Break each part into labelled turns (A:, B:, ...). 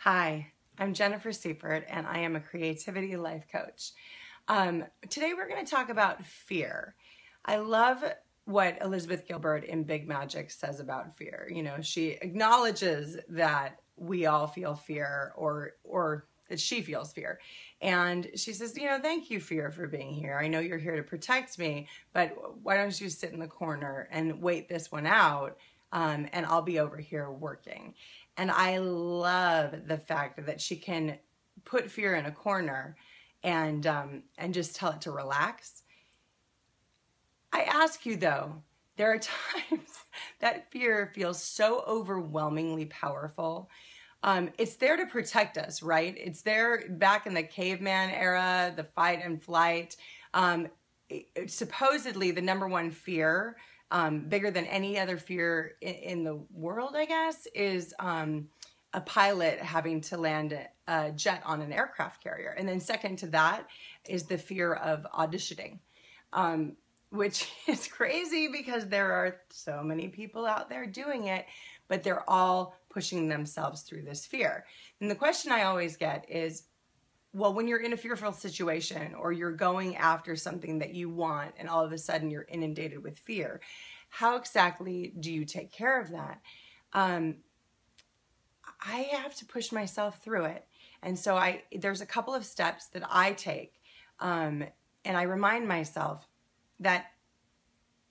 A: Hi, I'm Jennifer Seifert, and I am a creativity life coach. Today we're going to talk about fear. I love what Elizabeth Gilbert in Big Magic says about fear. You know, she acknowledges that we all feel fear, or that she feels fear. And she says, thank you, fear, for being here. I know you're here to protect me, but why don't you sit in the corner and wait this one out? And I'll be over here working. And I love the fact that she can put fear in a corner and just tell it to relax. I ask you though, there are times that fear feels so overwhelmingly powerful. It's there to protect us, right? It's there back in the caveman era, the fight and flight. Supposedly the number one fear, bigger than any other fear in the world, I guess, is a pilot having to land a jet on an aircraft carrier. And then second to that is the fear of auditioning, which is crazy because there are so many people out there doing it, but they're all pushing themselves through this fear. And the question I always get is, well, when you're in a fearful situation or you're going after something that you want and all of a sudden you're inundated with fear, how exactly do you take care of that? I have to push myself through it. And so there's a couple of steps that I take. And I remind myself that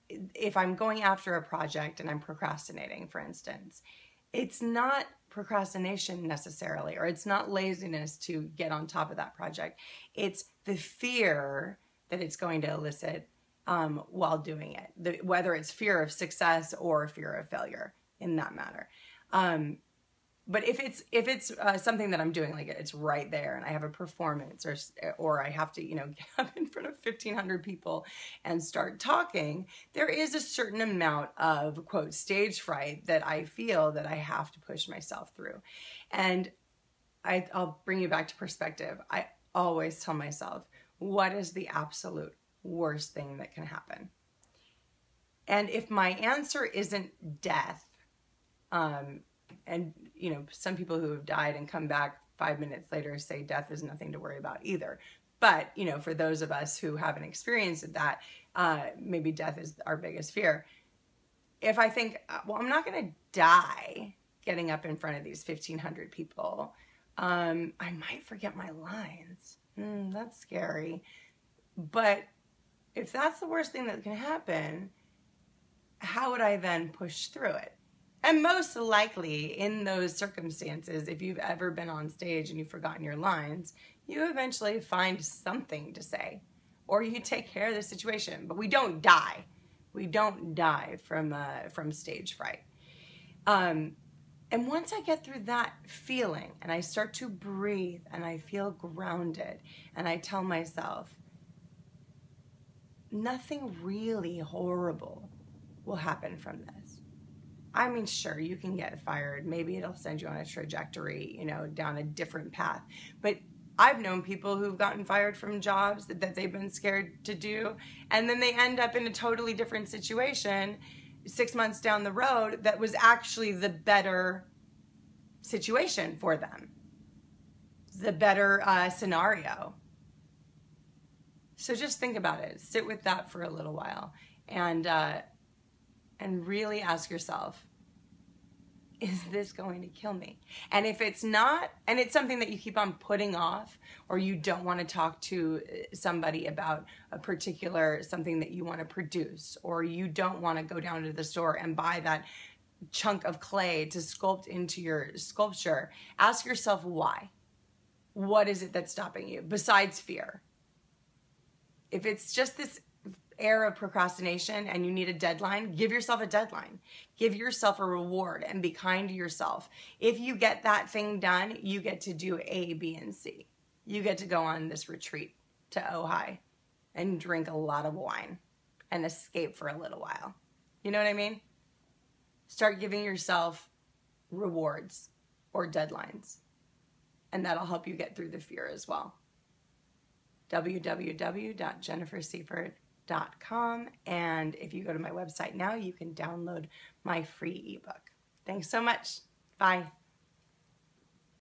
A: if I'm going after a project and I'm procrastinating, for instance, it's not procrastination necessarily, or it's not laziness to get on top of that project. It's the fear that it's going to elicit while doing it, whether it's fear of success or fear of failure in that matter. But if it's something that I'm doing, like it's right there and I have a performance or I have to, get up in front of 1,500 people and start talking, there is a certain amount of, quote, stage fright that I feel that I have to push myself through. And I'll bring you back to perspective. I always tell myself, what is the absolute worst thing that can happen? And if my answer isn't death, and some people who have died and come back 5 minutes later say death is nothing to worry about either. But, for those of us who haven't experienced that, maybe death is our biggest fear. If I think, well, I'm not going to die getting up in front of these 1,500 people, I might forget my lines. That's scary. But if that's the worst thing that can happen, how would I then push through it? And most likely in those circumstances, if you've ever been on stage and you've forgotten your lines, you eventually find something to say or you take care of the situation. But we don't die. We don't die from stage fright. And once I get through that feeling and I start to breathe and I feel grounded and I tell myself, nothing really horrible will happen from this. I mean, sure, you can get fired. Maybe it'll send you on a trajectory, down a different path. But I've known people who've gotten fired from jobs that they've been scared to do, and then they end up in a totally different situation 6 months down the road that was actually the better situation for them, the better scenario. So just think about it. Sit with that for a little while and really ask yourself, is this going to kill me? And if it's not, and it's something that you keep on putting off, or you don't want to talk to somebody about a particular something that you want to produce, or you don't want to go down to the store and buy that chunk of clay to sculpt into your sculpture, ask yourself why. What is it that's stopping you besides fear? If it's just this air of procrastination and you need a deadline, give yourself a deadline. Give yourself a reward and be kind to yourself. If you get that thing done, you get to do A, B, and C. You get to go on this retreat to Ojai and drink a lot of wine and escape for a little while. You know what I mean? Start giving yourself rewards or deadlines, and that'll help you get through the fear as well. www.jenniferseifert.com, and if you go to my website now, you can download my free ebook. Thanks so much. Bye.